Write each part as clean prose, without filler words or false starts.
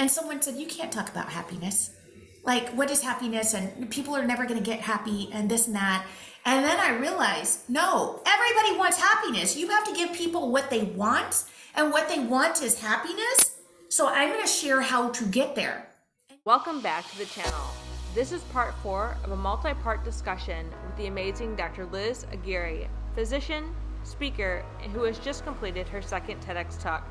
And someone said, you can't talk about happiness. Like, what is happiness? And people are never going to get happy and this and that. And then I realized, no, everybody wants happiness. You have to give people what they want, and what they want is happiness. So I'm going to share how to get there. Welcome back to the channel. This is part 4 of a multi-part discussion with the amazing Dr. Liz Aguirre, physician, speaker, who has just completed her second TEDx talk.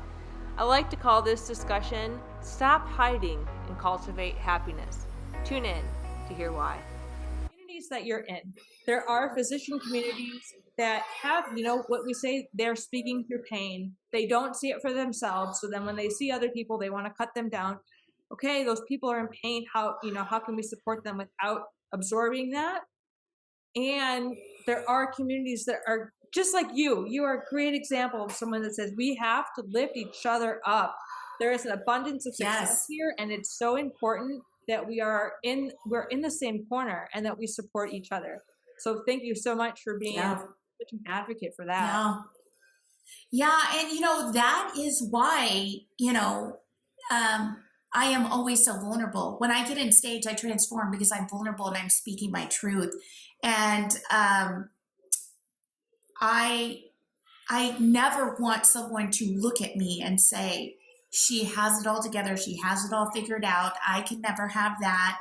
I like to call this discussion, Stop Hiding and Cultivate Happiness. Tune in to hear why. Communities that you're in. There are physician communities that have, what we say, they're speaking through pain. They don't see it for themselves. So then when they see other people, they want to cut them down. Okay, those people are in pain. How can we support them without absorbing that? And there are communities that are just like you. You are a great example of someone that says we have to lift each other up. There is an abundance of success here, and it's so important that we're in the same corner and that we support each other. So thank you so much for being such an advocate for that. Yeah, and that is why I am always so vulnerable. When I get in stage, I transform because I'm vulnerable and I'm speaking my truth. And I never want someone to look at me and say, she has it all together. She has it all figured out. I can never have that.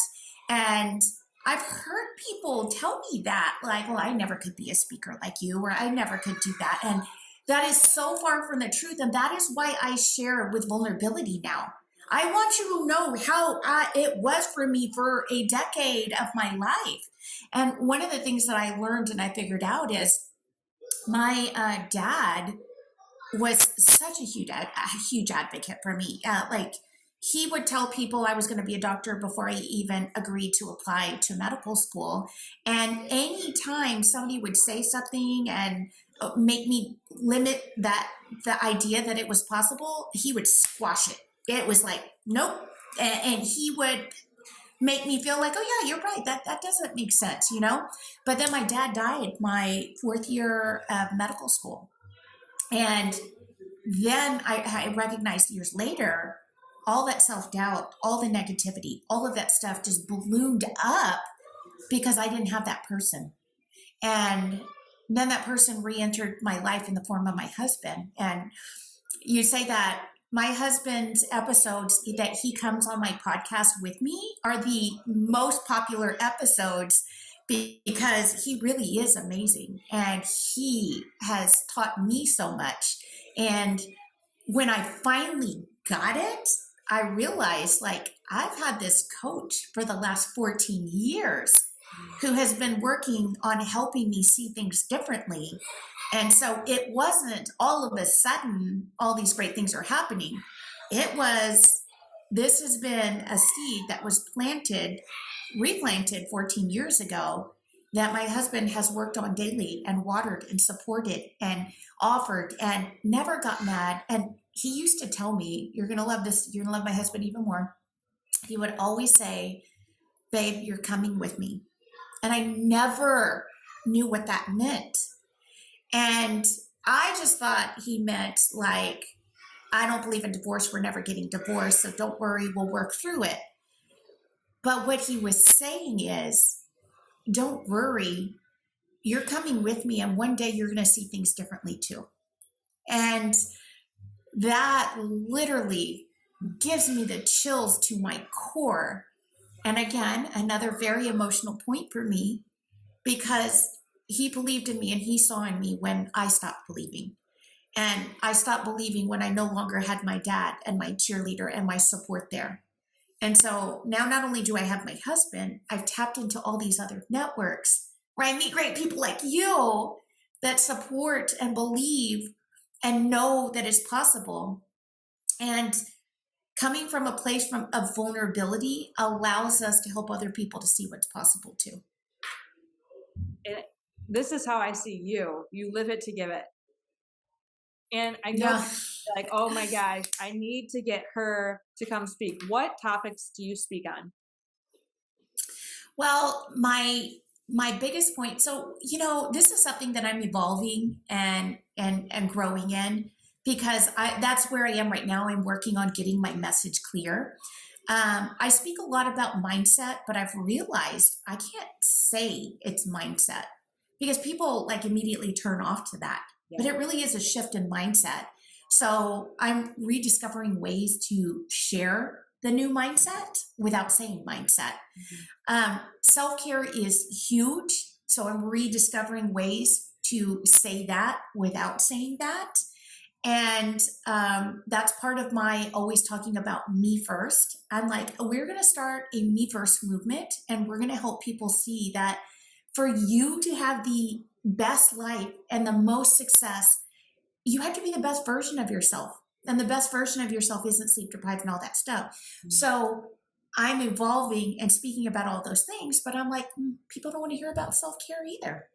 And I've heard people tell me that, like, well, I never could be a speaker like you, or I never could do that. And that is so far from the truth. And that is why I share with vulnerability now. I want you to know how it was for me for a decade of my life. And one of the things that I learned and I figured out is my dad was such a huge advocate for me. Like, he would tell people I was going to be a doctor before I even agreed to apply to medical school. And anytime somebody would say something and make me limit the idea that it was possible, he would squash it. It was like, nope. And he would make me feel like, oh yeah, you're right. That doesn't make sense, But then my dad died my 4th year of medical school. And then I recognized years later, all that self-doubt, all the negativity, all of that stuff just ballooned up because I didn't have that person. And then that person re-entered my life in the form of my husband. And you say that my husband's episodes that he comes on my podcast with me are the most popular episodes because he really is amazing. And he has taught me so much. And when I finally got it, I realized, like, I've had this coach for the last 14 years who has been working on helping me see things differently. And so it wasn't all of a sudden all these great things are happening. It was, this has been a seed that was replanted 14 years ago that my husband has worked on daily and watered and supported and offered and never got mad. And he used to tell me, you're going to love this. You're going to love my husband even more. He would always say, babe, you're coming with me. And I never knew what that meant. And I just thought he meant, like, I don't believe in divorce. We're never getting divorced. So don't worry, we'll work through it. But what he was saying is, don't worry, you're coming with me. And one day you're going to see things differently too. And that literally gives me the chills to my core. And again, another very emotional point for me, because he believed in me and he saw in me when I stopped believing. And I stopped believing when I no longer had my dad and my cheerleader and my support there. And so now not only do I have my husband, I've tapped into all these other networks where I meet great people like you that support and believe and know that it's possible. And coming from a place of vulnerability allows us to help other people to see what's possible too. And this is how I see you. You live it to give it. And I know, like, oh my gosh, I need to get her to come speak. What topics do you speak on? Well, my biggest point, so, this is something that I'm evolving and growing in. because that's where I am right now. I'm working on getting my message clear. I speak a lot about mindset, but I've realized I can't say it's mindset because people like immediately turn off to that. Yeah. But it really is a shift in mindset. So I'm rediscovering ways to share the new mindset without saying mindset. Self-care is huge. So I'm rediscovering ways to say that without saying that. And that's part of my always talking about me first. I'm like, we're going to start a me first movement, and we're going to help people see that for you to have the best life and the most success, you have to be the best version of yourself. And the best version of yourself isn't sleep deprived and all that stuff. Mm-hmm. So I'm evolving and speaking about all those things, but I'm like, people don't want to hear about self-care either.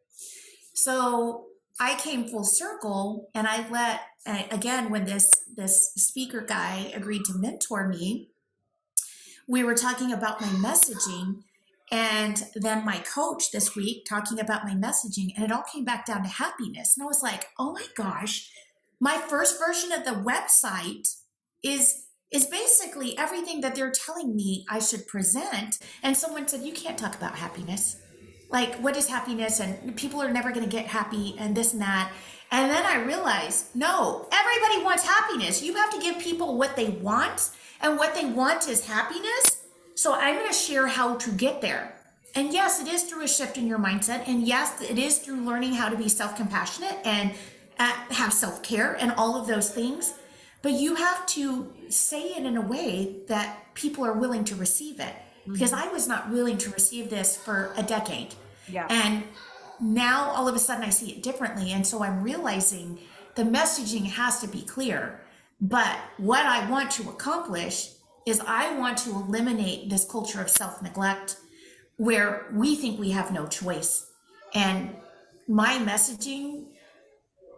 So I came full circle, and I let, again, when this speaker guy agreed to mentor me, we were talking about my messaging, and then my coach this week talking about my messaging, and it all came back down to happiness. And I was like, oh my gosh, my first version of the website is basically everything that they're telling me I should present. And someone said, you can't talk about happiness. Like, what is happiness? And people are never going to get happy and this and that. And then I realized, no, everybody wants happiness. You have to give people what they want, and what they want is happiness. So I'm going to share how to get there. And yes, it is through a shift in your mindset. And yes, it is through learning how to be self-compassionate and have self-care and all of those things. But you have to say it in a way that people are willing to receive it. Because I was not willing to receive this for a decade. Yeah. And now all of a sudden I see it differently. And so I'm realizing the messaging has to be clear. But what I want to accomplish is I want to eliminate this culture of self-neglect where we think we have no choice. And my messaging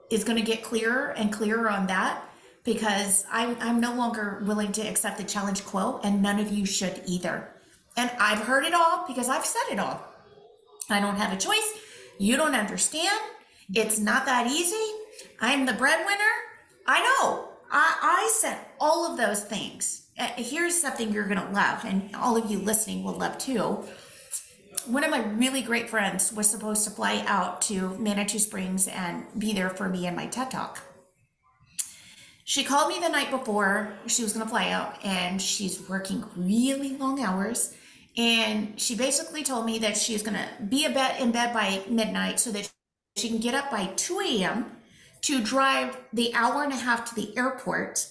is going to get clearer and clearer on that, because I'm no longer willing to accept the challenge quo, and none of you should either. And I've heard it all because I've said it all. I don't have a choice. You don't understand. It's not that easy. I'm the breadwinner. I know. I said all of those things. Here's something you're going to love, and all of you listening will love too. One of my really great friends was supposed to fly out to Manitou Springs and be there for me in my TED Talk. She called me the night before she was going to fly out, and she's working really long hours. And she basically told me that she's going to be in bed by midnight so that she can get up by 2 a.m. to drive the hour and a half to the airport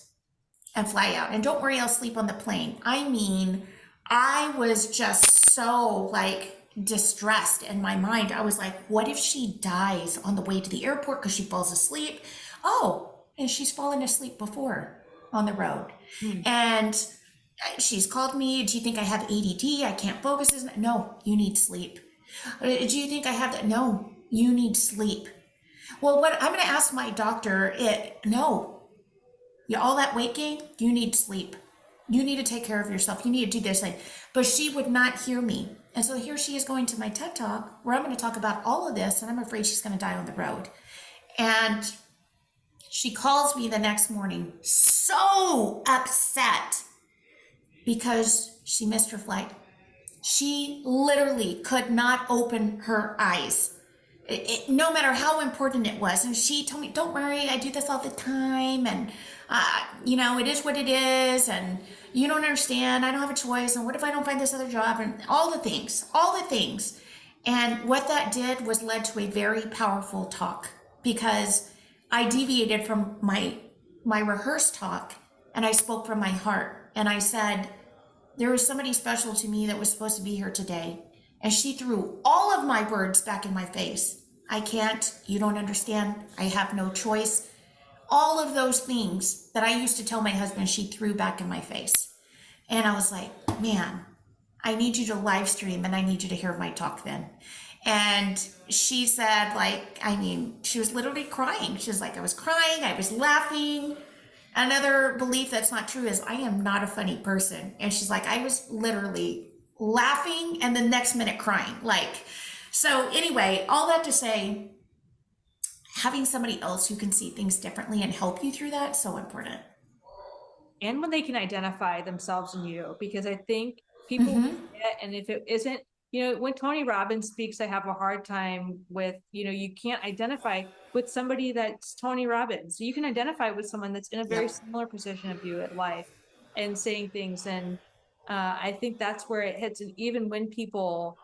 and fly out. And don't worry, I'll sleep on the plane. I mean, I was just so like distressed in my mind. I was like, what if she dies on the way to the airport because she falls asleep? Oh, and she's fallen asleep before on the road. And she's called me. Do you think I have ADD? I can't focus. No, you need sleep. Do you think I have that? No, you need sleep. Well, what I'm going to ask my doctor, no, all that weight gain, you need sleep. You need to take care of yourself. You need to do this thing. But she would not hear me. And so here she is going to my TED Talk where I'm going to talk about all of this, and I'm afraid she's going to die on the road. And she calls me the next morning so upset because she missed her flight. She literally could not open her eyes, no matter how important it was. And she told me, don't worry, I do this all the time. And, it is what it is. And you don't understand. I don't have a choice. And what if I don't find this other job? And all the things. And what that did was led to a very powerful talk, because I deviated from my rehearsed talk, and I spoke from my heart. And I said, there was somebody special to me that was supposed to be here today. And she threw all of my words back in my face. I can't, you don't understand, I have no choice. All of those things that I used to tell my husband, she threw back in my face. And I was like, man, I need you to live stream, and I need you to hear my talk then. And she said, she was literally crying. She was like, I was crying, I was laughing. Another belief that's not true is I am not a funny person. And she's like, I was literally laughing and the next minute crying. So anyway, all that to say, having somebody else who can see things differently and help you through that is so important. And when they can identify themselves in you, because I think people Mm-hmm. forget, and if it isn't, when Tony Robbins speaks, I have a hard time with, you can't identify with somebody that's Tony Robbins. You can identify with someone that's in a very Yep. similar position of you at life and saying things. And I think that's where it hits. And even when people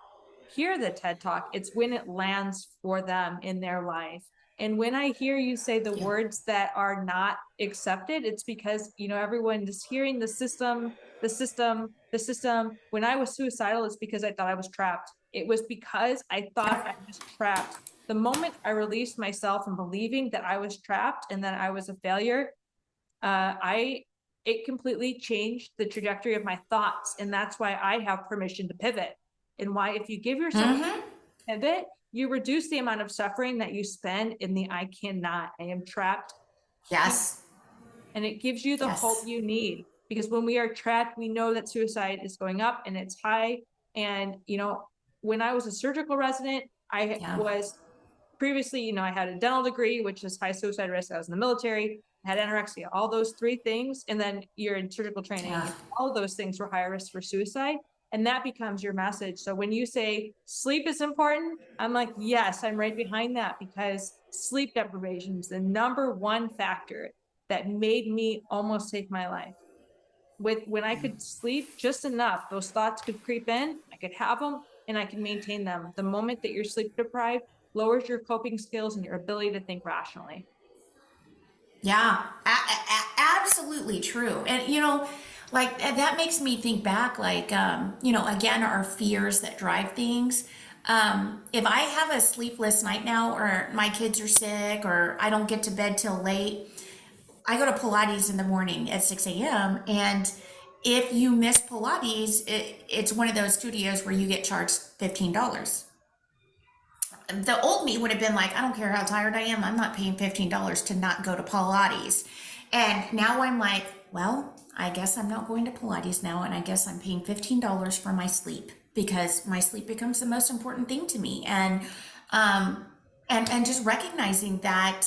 hear the TED Talk, it's when it lands for them in their life. And when I hear you say the Yep. words that are not accepted, it's because, everyone is hearing the system, the system, the system. When I was suicidal, it's because I thought I was trapped. It was because I thought I was trapped. The moment I released myself from believing that I was trapped and that I was a failure, it completely changed the trajectory of my thoughts. And that's why I have permission to pivot. And why, if you give yourself Mm-hmm. a pivot, you reduce the amount of suffering that you spend in the I cannot, I am trapped. Yes. And it gives you the hope Yes. you need, because when we are trapped, we know that suicide is going up and it's high. And, when I was a surgical resident, I Yeah. was previously, I had a dental degree, which is high suicide risk. I was in the military, I had anorexia, all those three things. And then you're in surgical training. Yeah. All of those things were high risk for suicide. And that becomes your message. So when you say sleep is important, I'm like, yes, I'm right behind that, because sleep deprivation is the number one factor that made me almost take my life. When I could sleep just enough, those thoughts could creep in, I could have them, and I can maintain them. The moment that you're sleep deprived lowers your coping skills and your ability to think rationally. Yeah, absolutely true. And like that makes me think back, like again, our fears that drive things. If I have a sleepless night now, or my kids are sick, or I don't get to bed till late, I go to Pilates in the morning at 6 a.m. And if you miss Pilates, it's one of those studios where you get charged $15. The old me would have been like, I don't care how tired I am, I'm not paying $15 to not go to Pilates. And now I'm like, well, I guess I'm not going to Pilates now, and I guess I'm paying $15 for my sleep, because my sleep becomes the most important thing to me. And just recognizing that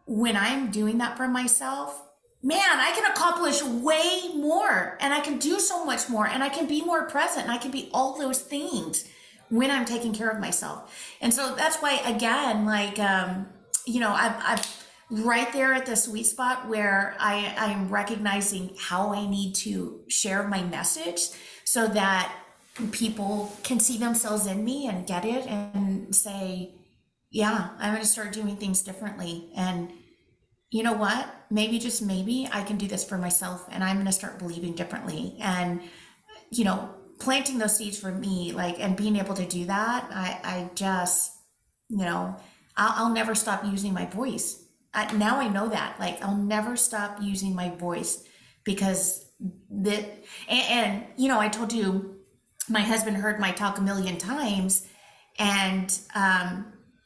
when I'm doing that for myself, man, I can accomplish way more, and I can do so much more, and I can be more present, and I can be all those things when I'm taking care of myself. And so that's why, again, like, I've right there at the sweet spot where I'm recognizing how I need to share my message so that people can see themselves in me and get it and say, yeah, I'm going to start doing things differently. And you know what? Maybe, just maybe, I can do this for myself, and I'm going to start believing differently. And, planting those seeds for me, like, and being able to do that, I just, I'll never stop using my voice. Now I know that, like, I'll never stop using my voice, because that, I told you, my husband heard my talk a million times, and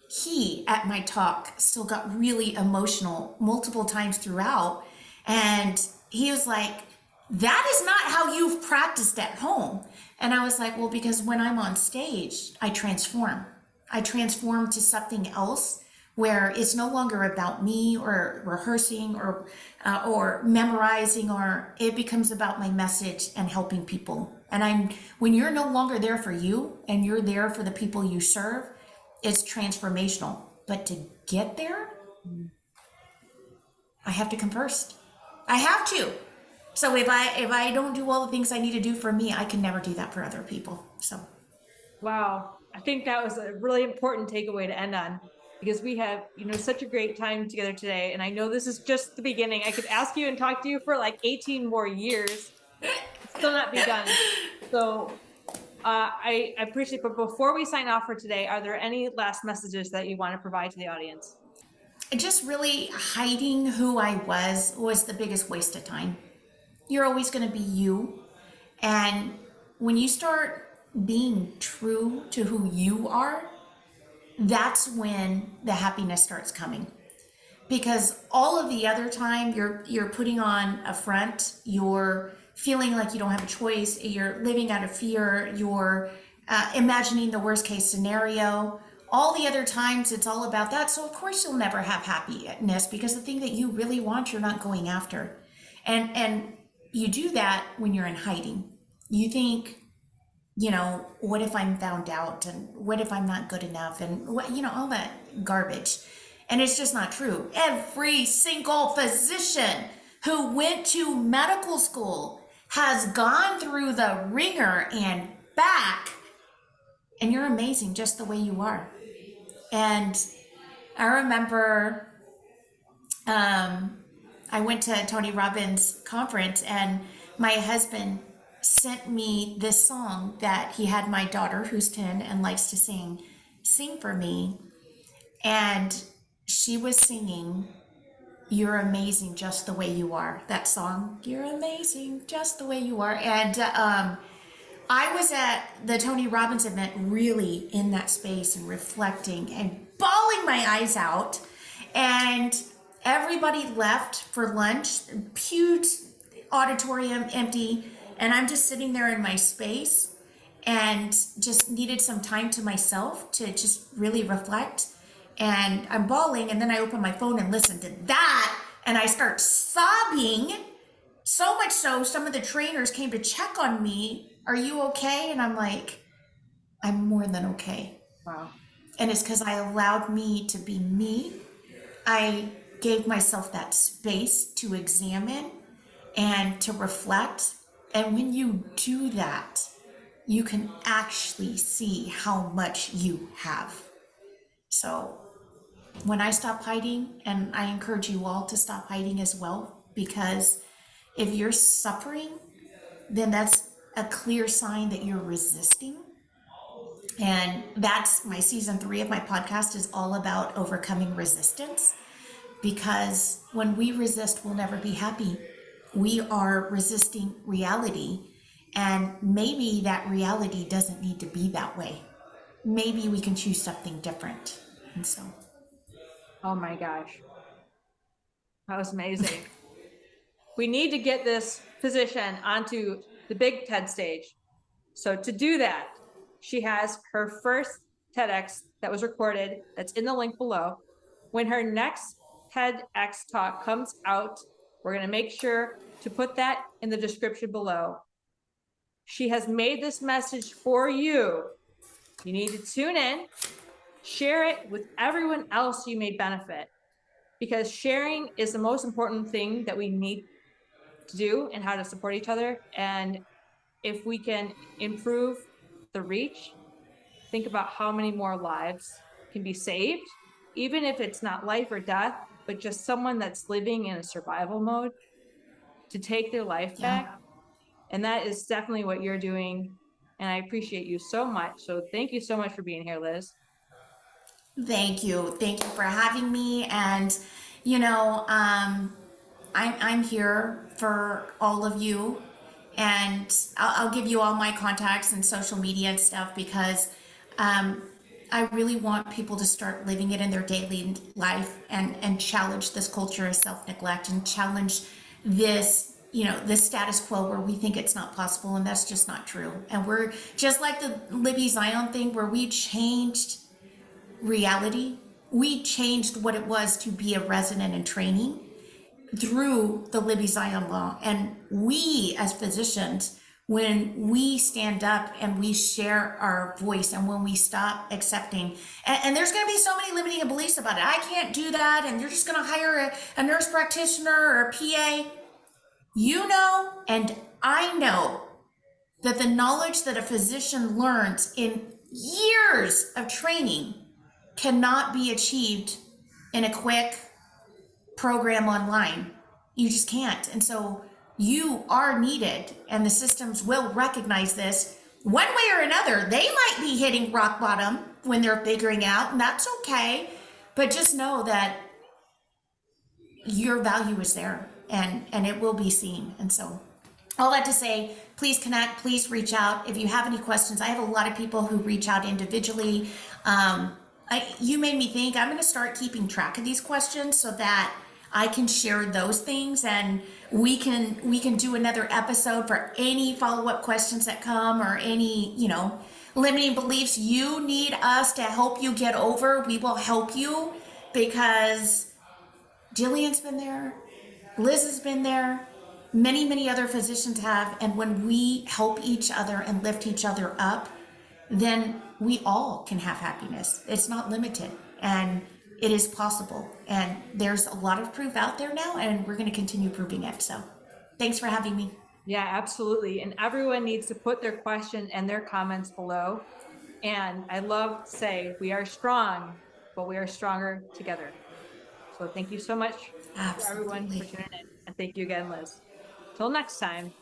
he, at my talk, still got really emotional multiple times throughout. And he was like, that is not how you've practiced at home. And I was like, well, because when I'm on stage, I transform. I transform to something else, where it's no longer about me or rehearsing or memorizing, or it becomes about my message and helping people. And when you're no longer there for you and you're there for the people you serve, it's transformational. But to get there, I have to come first. I have to. So if I don't do all the things I need to do for me, I can never do that for other people. So Wow. I think that was a really important takeaway to end on, because we have, such a great time together today. And I know this is just the beginning. I could ask you and talk to you for like 18 more years, still not be done. So I appreciate, but before we sign off for today, are there any last messages that you want to provide to the audience? just really hiding who I was the biggest waste of time. You're always going to be you. And when you start being true to who you are, that's when the happiness starts coming. Because all of the other time you're putting on a front, you're feeling like you don't have a choice, you're living out of fear, you're imagining the worst case scenario. all the other times it's all about that. So of course you'll never have happiness, because the thing that you really want, you're not going after. And you do that when you're in hiding. You think, what if I'm found out, and what if I'm not good enough, and what, all that garbage. And it's just not true. Every single physician who went to medical school has gone through the ringer and back, and you're amazing just the way you are. And I remember I went to Tony Robbins' conference, and my husband sent me this song that he had my daughter, who's 10 and likes to sing for me. And she was singing, "You're amazing just the way you are." That song, "You're amazing just the way you are." And I was at the Tony Robbins event, really in that space and reflecting and bawling my eyes out. And everybody left for lunch, huge auditorium empty. And I'm just sitting there in my space and just needed some time to myself to just really reflect. And I'm bawling, and then I open my phone and listen to that, and I start sobbing. So much so, some of the trainers came to check on me. "Are you okay?" And I'm like, "I'm more than okay." Wow. And it's because I allowed me to be me. I gave myself that space to examine and to reflect. And when you do that, you can actually see how much you have. So when I stop hiding, and I encourage you all to stop hiding as well, because if you're suffering, then that's a clear sign that you're resisting. And that's my season 3 of my podcast, is all about overcoming resistance, because when we resist, we'll never be happy. We are resisting reality, and maybe that reality doesn't need to be that way. Maybe we can choose something different. And so, Oh my gosh. That was amazing. We need to get this physician onto the big TED stage. So to do that, she has her first TEDx that was recorded, that's in the link below. When her next TEDx talk comes out, we're going to make sure to put that in the description below. She has made this message for you. You need to tune in, share it with everyone else you may benefit, because sharing is the most important thing that we need to do, and how to support each other. And if we can improve the reach, think about how many more lives can be saved, even if it's not life or death, but just someone that's living in a survival mode, to take their life back. And that is definitely what you're doing. And I appreciate you so much. So thank you so much for being here, Liz. Thank you. Thank you for having me. And, I'm here for all of you. And I'll give you all my contacts and social media and stuff, because I really want people to start living it in their daily life, and challenge this culture of self-neglect, and challenge this, this status quo where we think it's not possible, and that's just not true. And we're just like the Libby Zion thing, where we changed reality. We changed what it was to be a resident in training through the Libby Zion law. And we as physicians, when we stand up and we share our voice, and when we stop accepting, and there's going to be so many limiting beliefs about it. I can't do that, and you're just going to hire a nurse practitioner or a PA. And I know that the knowledge that a physician learns in years of training cannot be achieved in a quick program online. You just can't. And so you are needed, and the systems will recognize this one way or another. They might be hitting rock bottom when they're figuring out, and that's okay. But just know that your value is there, and it will be seen. And so all that to say, please connect, please reach out. If you have any questions, I have a lot of people who reach out individually. You made me think. I'm going to start keeping track of these questions so that I can share those things. And we can do another episode for any follow-up questions that come, or any, limiting beliefs you need us to help you get over. We will help you, because Jillian's been there, Liz has been there, many other physicians have. And when we help each other and lift each other up, then we all can have happiness. It's not limited, and it is possible. And there's a lot of proof out there now, and we're going to continue proving it. So thanks for having me. Yeah, absolutely. And everyone needs to put their question and their comments below. And I love to say we are strong, but we are stronger together. So thank you so much to everyone Absolutely. for tuning in. And thank you again, Liz. Till next time.